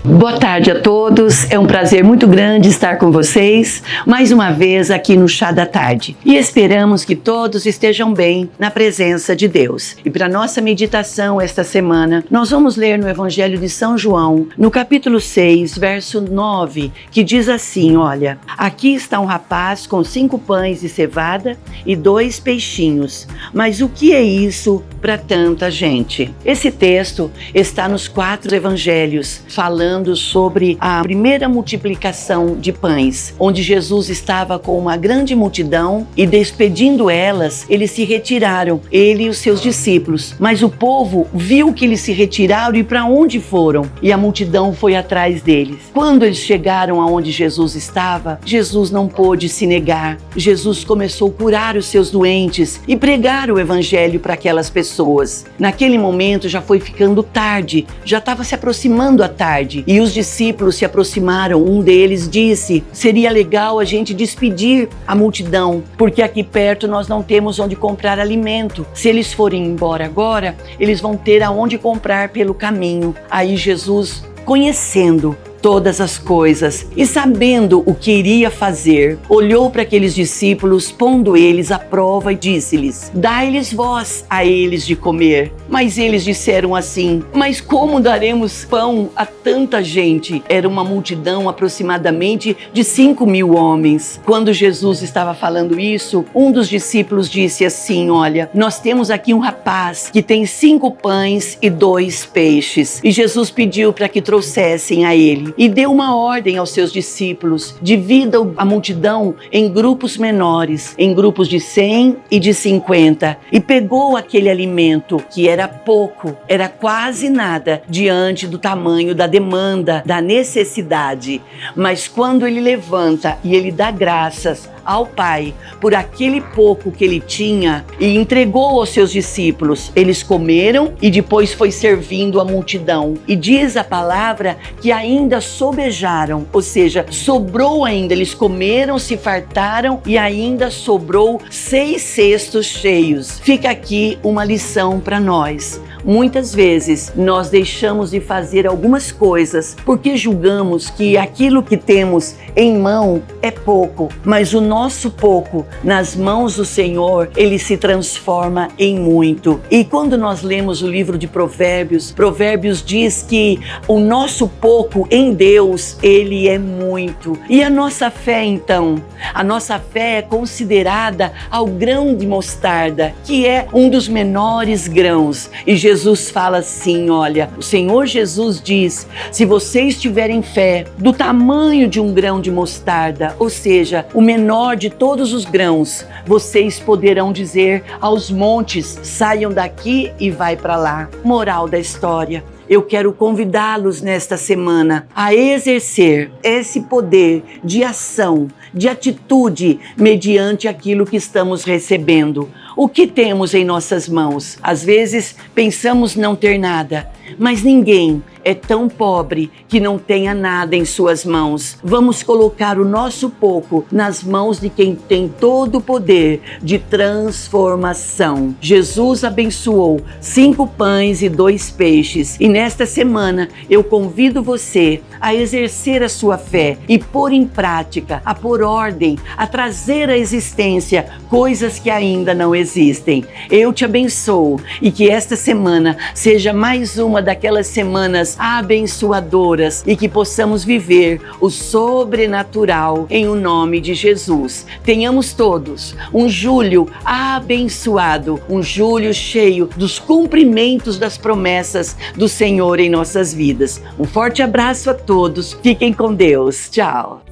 Boa tarde a todos, é um prazer muito grande estar com vocês, mais uma vez aqui no Chá da Tarde. E esperamos que todos estejam bem na presença de Deus. E para nossa meditação esta semana, nós vamos ler no Evangelho de São João, no capítulo 6, verso 9, que diz assim, olha, aqui está um rapaz com 5 pães de cevada e 2 peixinhos, mas o que é isso para tanta gente? Esse texto está nos 4 evangelhos, falando sobre a primeira multiplicação de pães, onde Jesus estava com uma grande multidão e despedindo elas, eles se retiraram, ele e os seus discípulos. Mas o povo viu que eles se retiraram e para onde foram? E a multidão foi atrás deles. Quando eles chegaram aonde Jesus estava, Jesus não pôde se negar. Jesus começou a curar os seus doentes e pregar o evangelho para aquelas pessoas. Naquele momento já foi ficando tarde, já estava se aproximando a tarde. E os discípulos se aproximaram, um deles disse, seria legal a gente despedir a multidão, porque aqui perto nós não temos onde comprar alimento. Se eles forem embora agora, eles vão ter aonde comprar pelo caminho. Aí Jesus, conhecendo todas as coisas e sabendo o que iria fazer, olhou para aqueles discípulos, pondo eles à prova e disse-lhes, dai-lhes vós a eles de comer. Mas eles disseram assim, mas como daremos pão a tanta gente? Era uma multidão aproximadamente de 5.000 homens. Quando Jesus estava falando isso, um dos discípulos disse assim, olha, nós temos aqui um rapaz que tem 5 pães e 2 peixes. E Jesus pediu para que trouxessem a ele. E deu uma ordem aos seus discípulos, dividam a multidão em grupos menores, em grupos de 100 e de 50. E pegou aquele alimento, que era pouco, era quase nada, diante do tamanho da demanda, da necessidade. Mas quando ele levanta e ele dá graças ao Pai por aquele pouco que ele tinha e entregou aos seus discípulos, eles comeram e depois foi servindo a multidão. E diz a palavra que ainda sobejaram, ou seja, sobrou ainda, eles comeram, se fartaram e ainda sobrou 6 cestos cheios. Fica aqui uma lição para nós. Muitas vezes nós deixamos de fazer algumas coisas porque julgamos que aquilo que temos em mão é pouco, mas o nosso pouco nas mãos do Senhor, ele se transforma em muito. E quando nós lemos o livro de Provérbios, Provérbios diz que o nosso pouco em Deus, ele é muito. E a nossa fé então? A nossa fé é considerada ao grão de mostarda, que é um dos menores grãos. E Jesus fala assim, olha, o Senhor Jesus diz, se vocês tiverem fé do tamanho de um grão de mostarda, ou seja, o menor de todos os grãos, vocês poderão dizer aos montes, saiam daqui e vai para lá. Moral da história. Eu quero convidá-los nesta semana a exercer esse poder de ação, de atitude, mediante aquilo que estamos recebendo. O que temos em nossas mãos? Às vezes pensamos não ter nada, mas ninguém é tão pobre que não tenha nada em suas mãos. Vamos colocar o nosso pouco nas mãos de quem tem todo o poder de transformação. Jesus abençoou 5 pães e 2 peixes. E nesta semana eu convido você a exercer a sua fé e pôr em prática, a pôr ordem, a trazer à existência coisas que ainda não existem. Eu te abençoo e que esta semana seja mais uma daquelas semanas abençoadoras e que possamos viver o sobrenatural em o nome de Jesus. Tenhamos todos um julho abençoado, um julho cheio dos cumprimentos das promessas do Senhor em nossas vidas. Um forte abraço a todos, fiquem com Deus, tchau!